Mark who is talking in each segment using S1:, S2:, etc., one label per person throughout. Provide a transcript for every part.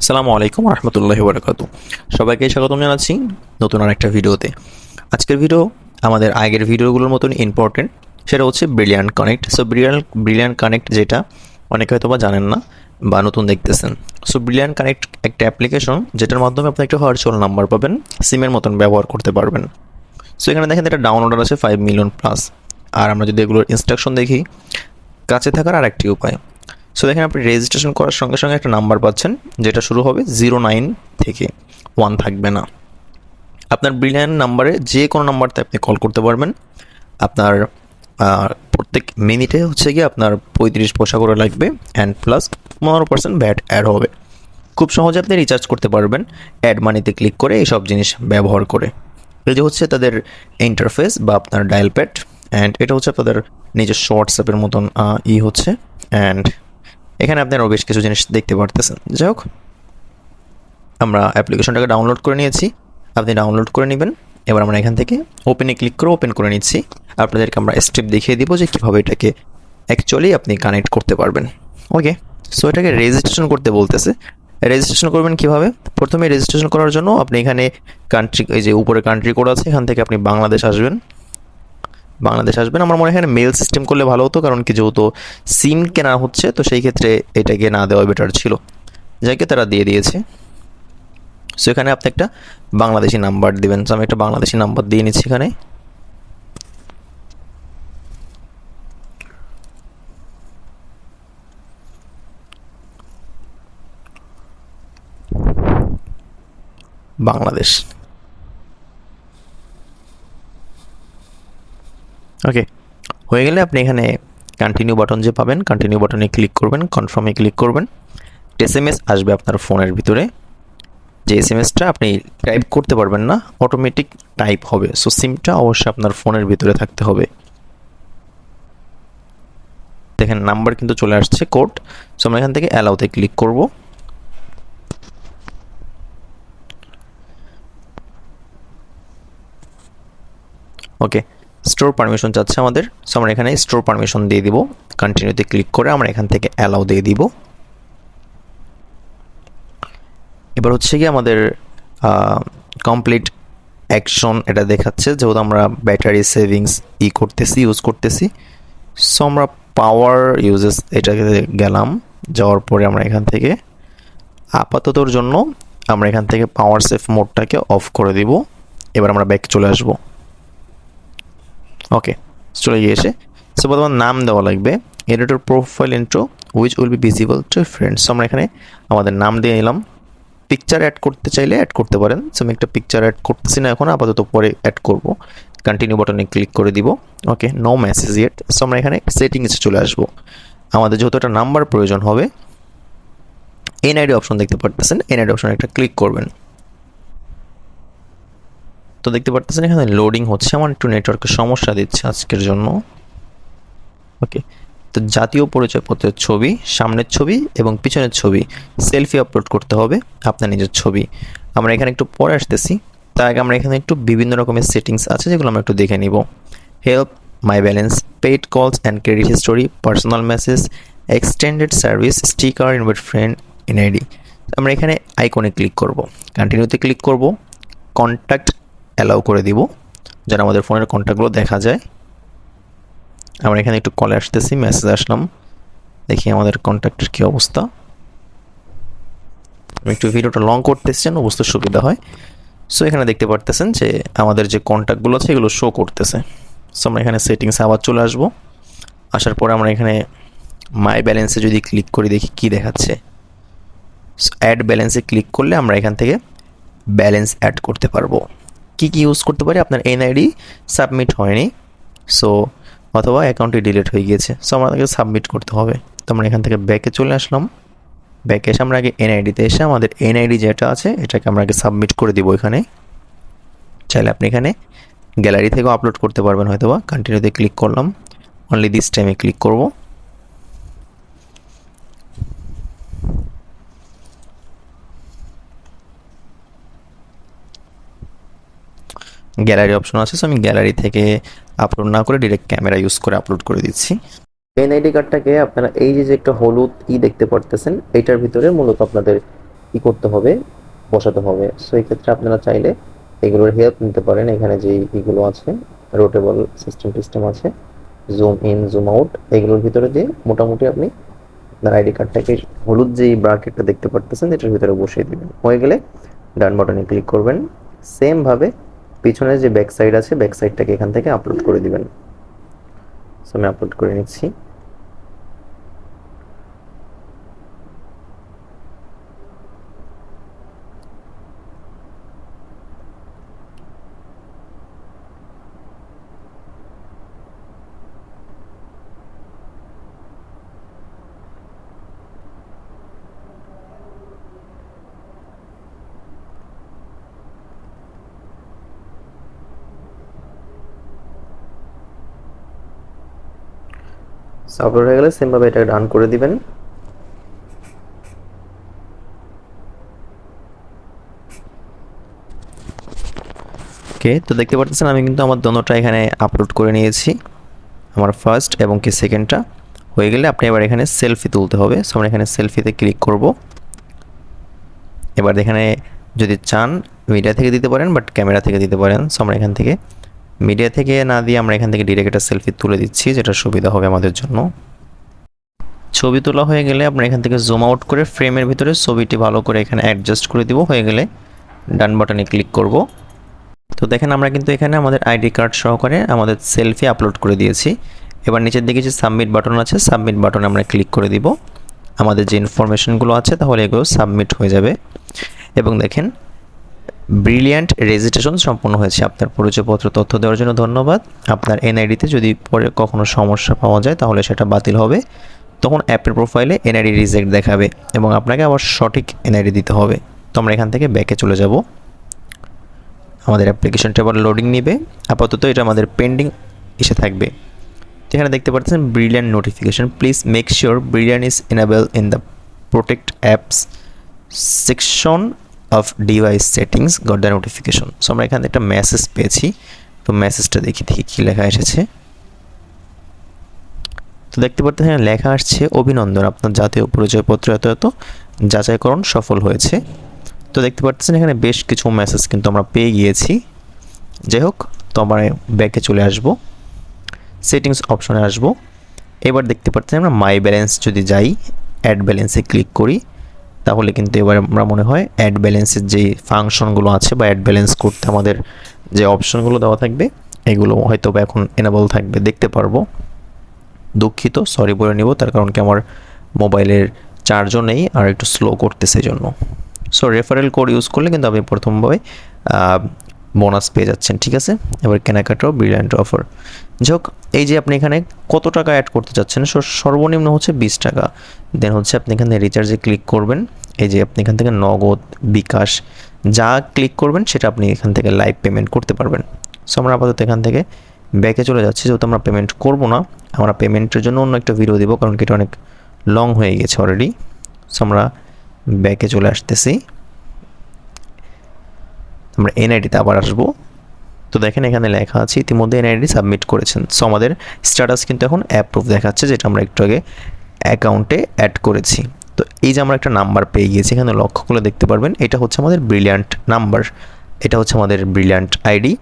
S1: আসসালামু আলাইকুম রহমতুল্লাহি বারাকাতু। সবাইকে স্বাগতম জানাচ্ছি নতুন আরেকটা ভিডিওতে। আজকের ভিডিও আমাদের আগের ভিডিওগুলোর মতন ইম্পর্টেন্ট। সেটা হচ্ছে brilliant connect. So brilliant connect যেটা অনেকে হয়তো বা জানেন না বা নতুন দেখতেছেন। সো ব্রিলিয়ান্ট কানেক্ট একটা অ্যাপ্লিকেশন যেটার মাধ্যমে আপনি একটা ভার্চুয়াল নাম্বার পাবেন, সিমের মতন ব্যবহার করতে পারবেন। সো এখানে দেখেন এটা ডাউনলোডার আছে 5 মিলিয়ন প্লাস। আর আমরা যদি এগুলোর ইনস্ট্রাকশন দেখি, কাছে থাকার আরেকটি উপায়। সো দেখেন আপনি রেজিস্ট্রেশন করার সঙ্গে সঙ্গে একটা নাম্বার পাচ্ছেন যেটা শুরু হবে 09 থেকে, 1 থাকবে না। আপনার ব্রিলিয়ান্ট নাম্বারে যে কোনো নাম্বারতে আপনি কল করতে পারবেন। আপনার প্রত্যেক মিনিটে হচ্ছে গিয়ে আপনার 35 পয়সা করে লাগবে, অ্যান্ড প্লাস 15% ভ্যাট অ্যাড হবে। খুব সহজে আপনি রিচার্জ করতে পারবেন অ্যাড মানিতে ক্লিক করে, এইসব জিনিস ব্যবহার করে। এই যে হচ্ছে তাদের ইন্টারফেস বা আপনার ডায়াল প্যাড, অ্যান্ড এটা হচ্ছে আপনাদের নিজস্ব হোয়াটসঅ্যাপের মতন হচ্ছে। অ্যান্ড এখানে আপনি আরও বেশ কিছু জিনিস দেখতে পারতেছেন। যাই হোক, আমরা অ্যাপ্লিকেশনটাকে ডাউনলোড করে নিয়েছি, আপনি ডাউনলোড করে নেবেন। এবার আমরা এখান থেকে ওপেনে ক্লিক করে ওপেন করে নিচ্ছি। আপনাদেরকে আমরা স্টেপ দেখিয়ে দিব যে কীভাবে এটাকে অ্যাকচুয়ালি আপনি কানেক্ট করতে পারবেন। ওকে, সো এটাকে রেজিস্ট্রেশন করতে বলতেছে। রেজিস্ট্রেশন করবেন কীভাবে? প্রথমে রেজিস্ট্রেশন করার জন্য আপনি এখানে কান্ট্রি, এই যে উপরে কান্ট্রি কোড আছে, এখান থেকে আপনি বাংলাদেশ আসবেন। আমার মনে হয় এখানে মেল সিস্টেম করলে ভালো হতো, কারণ কি যেহেতু সিম কেনা হচ্ছে, তো সেই ক্ষেত্রে এটাকে না দেওয়া বেটার ছিল। যাকে তারা দিয়ে দিয়েছে। সো এখানে আপনি একটা বাংলাদেশি নাম্বার দিবেন। সো আমি একটা বাংলাদেশি নাম্বার দিয়ে নিচ্ছি এখানে। বাংলাদেশ। ওকে, হয়ে গেলে আপনি এখানে কন্টিনিউ বাটন যে পাবেন, কন্টিনিউ বাটনে ক্লিক করবেন, কনফার্মে ক্লিক করবেন। এসএমএস আসবে আপনার ফোনের ভিতরে, যে এসএমএসটা আপনি টাইপ করতে পারবেন না, অটোমেটিক টাইপ হবে। সো সিমটা অবশ্যই আপনার ফোনের ভিতরে থাকতে হবে। দেখেন নাম্বার কিন্তু চলে আসছে, কোড। সো আমরা এখান থেকে অ্যালাউতে ক্লিক করব। ওকে, স্টোর পারমিশন চাচ্ছে আমাদের। সো আমরা এখানে স্টোর পারমিশন দিয়ে দিব। কন্টিনিউতে ক্লিক করে আমরা এখান থেকে অ্যালাউ দিয়ে দিব। এবার হচ্ছে কি আমাদের কমপ্লিট অ্যাকশন এটা দেখাচ্ছে, যেহেতু আমরা ব্যাটারি সেভিংস ইউজ করতেছি। সো আমরা পাওয়ার ইউজেস এটাকে গেলাম। যাওয়ার পরে আমরা এখান থেকে আপাততর জন্য আমরা এখান থেকে পাওয়ার সেভ মোডটাকে অফ করে দিব। এবার আমরা ব্যাক চলে আসব। ওকে, চলে গিয়েছে। সো প্রথমে নাম দেওয়া লাগবে, editor profile intro which will be visible two friends. আমরা এখানে আমাদের নাম দিয়ে নিলাম। পিকচার অ্যাড করতে চাইলে অ্যাড করতে পারেন। সো আমি একটা পিকচার অ্যাড করতেছি না এখন, আপাতত পরে অ্যাড করব। কন্টিনিউ বাটনে ক্লিক করে দিব। ওকে, নো মেসেজ ইয়েট। সো আমরা এখানে সেটিংসে চলে আসবো। আমাদের যেহেতু একটা নাম্বার প্রয়োজন হবে, এনআইডি অপশন দেখতে পারতেছেন, এনআইডি অপশনে একটা ক্লিক করবেন। তো দেখতে পারতেছেন এখানে লোডিং হচ্ছে, আমার একটু নেটওয়ার্কের সমস্যা দিচ্ছে আজকের জন্য। ওকে, তো জাতীয় পরিচয়পত্রের ছবি, সামনের ছবি এবং পিছনের ছবি, সেলফি আপলোড করতে হবে, আপনার নিজের ছবি। আমরা এখানে একটু পরে আসতেছি, তার আগে আমরা এখানে একটু বিভিন্ন রকমের সেটিংস আছে যেগুলো আমরা একটু দেখে নিব। হেল্প, মাই ব্যালেন্স, পেইড কলস and credit history, personal message, extended service, sticker, invite friend, NID. আমরা এখানে আইকনে ক্লিক করব, কন্টিনিউতে ক্লিক করব, কন্ট্যাক্ট অ্যালাউ করে দিব যেন আমাদের ফোনের কন্ট্যাক্টগুলো দেখা যায়। আমরা এখানে একটু কলে আসতেছি, মেসেজ আসলাম, দেখি আমাদের কন্ট্যাক্টের কী অবস্থা। আমি একটু ভিডিওটা লং করতেছি যেন বুঝতে সুবিধা হয়। সো এখানে দেখতে পারতেছেন যে আমাদের যে কন্ট্যাক্টগুলো আছে এগুলো শো করতেছে। সো আমরা এখানে সেটিংসে আবার চলে আসবো। আসার পরে আমরা এখানে মাই ব্যালেন্সে যদি ক্লিক করি, দেখি কি দেখাচ্ছে। সো অ্যাড ব্যালেন্সে ক্লিক করলে আমরা এখান থেকে ব্যালেন্স অ্যাড করতে পারবো। কি ইউজ করতে পারি? আপনার এনআইডি সাবমিট হয়নি, সো অথবা অ্যাকাউন্টটি ডিলিট হয়ে গিয়েছে, সো আমাদেরকে সাবমিট করতে হবে। তো আমরা এখান থেকে ব্যাকে চলে আসলাম। ব্যাকে এসে আমরা আগে এনআইডিতে এসে আমাদের এনআইডি যেটা আছে এটাকে আমরা আগে সাবমিট করে দিব। এখানে চাইলে আপনি এখানে গ্যালারি থেকেও আপলোড করতে পারবেন হয়তোবা। কন্টিনিউতে ক্লিক করলাম, অনলি দিস টাইমে ক্লিক করব। গ্যালারি অপশন আছে, সো আমি গ্যালারি থেকে আপলোড না করে ডিরেক্ট ক্যামেরা ইউজ করে আপলোড করে দিচ্ছি। এনআইডি কার্ডটাকে আপনারা এই যে একটা হলুদ দেখতে পারতেছেন, এইটার ভিতরে মূলত আপনাদের
S2: ই করতে হবে, বসাতে হবে। সো এই ক্ষেত্রে আপনারা চাইলে এগুলোর হেল্প নিতে পারেন। এখানে যে এগুলো আছে, রোটেবল সিস্টেম আছে, জুম ইন জুম আউট, এগুলোর ভিতরে দিয়ে মোটামুটি আপনি আপনার আইডি কার্ডটাকে হলুদ যে ব্র্যাকেটটা দেখতে পারতেছেন এটার ভিতরে বসিয়ে দিবেন। হয়ে গেলে ডান বাটনে ক্লিক করবেন। সেম ভাবে পিছনে যে ব্যাক সাইড আছে, ব্যাক সাইডটাকে এখান থেকে আপলোড করে দিবেন। সো আমি আপলোড করে নিচ্ছি। আপলোড হয়ে গেলে সেম ভাবে এটা ডান করে দিবেন।
S1: ওকে, তো দেখতে পাচ্ছেন আমি কিন্তু আমার দোনোটা এখানে আপলোড করে নিয়েছি, আমার ফার্স্ট এবং কি সেকেন্ডটা। হয়ে গেলে আপনি এবার এখানে সেলফি তুলতে হবে। সো আমরা এখানে সেলফিতে ক্লিক করব। এবার এখানে যদি চান মিডিয়া থেকে দিতে পারেন, বাট ক্যামেরা থেকে দিতে পারেন। সো আমরা এখান থেকে মিডিয়া থেকে না দিয়ে আমরা এখান থেকে ডিরেক্ট একটা সেলফি তুলে দিচ্ছি, যেটা সুবিধা হবে আমাদের জন্য। ছবি তোলা হয়ে গেলে আপনার এখান থেকে জুম আউট করে ফ্রেমের ভিতরে ছবিটি ভালো করে এখানে অ্যাডজাস্ট করে দিব। হয়ে গেলে ডান বাটনে ক্লিক করব। তো দেখেন আমরা কিন্তু এখানে আমাদের আইডি কার্ড সহকারে আমাদের সেলফি আপলোড করে দিয়েছি। এবার নিচের দিকে যে সাবমিট বাটন আছে, সাবমিট বাটনে আমরা ক্লিক করে দিব। আমাদের যে ইনফরমেশনগুলো আছে তাহলে এগুলো সাবমিট হয়ে যাবে। এবং দেখেন ব্রিলিয়ান্ট রেজিস্ট্রেশন সম্পন্ন হয়েছে। আপনার পরিচয়পত্র তথ্য দেওয়ার জন্য ধন্যবাদ। আপনার এনআইডিতে যদি পরে কখনো সমস্যা পাওয়া যায় তাহলে সেটা বাতিল হবে। তখন অ্যাপের প্রোফাইলে এনআইডি রিজেক্ট দেখাবে এবং আপনাকে আবার সঠিক এনআইডি দিতে হবে। তো আমরা এখান থেকে ব্যাকে চলে যাব। আমাদের অ্যাপ্লিকেশনটা আবার লোডিং নেবে। আপাতত এটা আমাদের পেন্ডিং এসে থাকবে। এখানে দেখতে পাচ্ছেন brilliant notification, please make sure brilliant is enable in the protect apps section of device settings got the notification. So আমরা এখানে একটা মেসেজ পেয়েছি। তো মেসেজটা দেখি কী লেখা এসেছে। তো দেখতে পাচ্ছেন এখানে লেখা আসছে, অভিনন্দন, আপনার জাতীয় পরিচয়পত্র এত এত যাচাইকরণ সফল হয়েছে। তো দেখতে পাচ্ছেন এখানে বেশ কিছু মেসেজ কিন্তু আমরা পেয়ে গিয়েছি। যাই হোক, তো আমরা ব্যাকে চলে আসব, সেটিংস অপশনে আসব। এবার দেখতে পাচ্ছেন আমরা মাই ব্যালেন্স যদি যাই, অ্যাড ব্যালেন্সে ক্লিক করি, তাহলে কিন্তু এবার আমরা মনে হয় অ্যাড ব্যালেন্সের যে ফাংশনগুলো আছে বা অ্যাড ব্যালেন্স করতে আমাদের যে অপশনগুলো দেওয়া থাকবে এগুলো হয়তো বা এখন এনেবল থাকবে, দেখতে পারবো। দুঃখিত, সরি বলে নিব, তার কারণ কি আমার মোবাইলের চার্জও নেই আর একটু স্লো করতেছে জন্য। সো রেফারেল কোড ইউজ করলে কিন্তু আপনি প্রথমভাবে বোনাস পেয়ে যাচ্ছেন, ঠিক আছে। এবার কেনাকাটাও ব্রিলিয়ান্ট অফার। যাক, এই যে আপনি এখানে কত টাকা অ্যাড করতে চাচ্ছেন, সর্বনিম্ন হচ্ছে 20 টাকা। দেন হচ্ছে আপনি এখানে রিচার্জে ক্লিক করবেন। এই যে আপনি এখান থেকে নগদ, বিকাশ যা ক্লিক করবেন সেটা আপনি এখান থেকে লাইভ পেমেন্ট করতে পারবেন। সো আমরা আপাতত এখান থেকে ব্যাকে চলে যাচ্ছি, যেহেতু আমরা পেমেন্ট করবো না। আমরা পেমেন্টের জন্য অন্য একটা ভিডিও দিব, কারণ এটা অনেক লং হয়ে গেছে অলরেডি। সো আমরা ব্যাকে চলে আসতেছি, আমরা এনআইডিতে আবার আসবো। তো দেখেন এখানে লেখা আছে ইতিমধ্যে এনআইডি সাবমিট করেছেন। সো আমাদের স্ট্যাটাস কিন্তু এখন অ্যাপ্রুভ দেখাচ্ছে, যেটা আমরা একটু আগে অ্যাকাউন্টে অ্যাড করেছি। তো এই যে আমরা একটা নাম্বার পেয়ে গিয়েছি, এখানে লক্ষ্য করে দেখতে পারবেন এটা হচ্ছে আমাদের ব্রিলিয়ান্ট নাম্বার, এটা হচ্ছে আমাদের ব্রিলিয়ান্ট আইডি।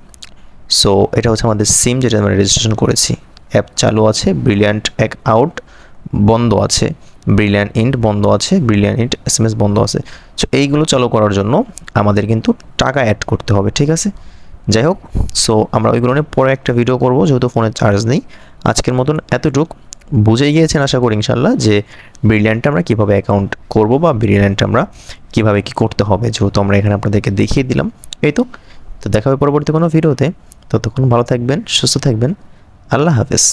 S1: সো এটা হচ্ছে আমাদের সিম, যেটা আমরা রেজিস্ট্রেশন করেছি। অ্যাপ চালু আছে, ব্রিলিয়ান্ট এক আউট বন্ধ আছে, ব্রিলিয়ান্ট ইন্ট বন্ধ আছে, ব্রিলিয়ান্ট ইন্ট এসএমএস বন্ধ আছে। সো এইগুলো চালু করার জন্য আমাদের কিন্তু টাকা অ্যাড করতে হবে, ঠিক আছে। যাই হোক, সো আমরা ওইগুলো নিয়ে পরে একটা ভিডিও করব, যেহেতু ফোনে চার্জ নেই। আজকের মতন এতটুক বুঝে গিয়েছেন আশা করি ইনশাল্লাহ, যে ব্রিলিয়ান্টে আমরা কীভাবে অ্যাকাউন্ট করব বা ব্রিলিয়ান্টে আমরা কীভাবে কী করতে হবে, যেহেতু আমরা এখানে আপনাদেরকে দেখিয়ে দিলাম। এই তো দেখা হবে পরবর্তী কোনো ভিডিওতে। ততক্ষণ ভালো থাকবেন, সুস্থ থাকবেন, আল্লাহ হাফেজ।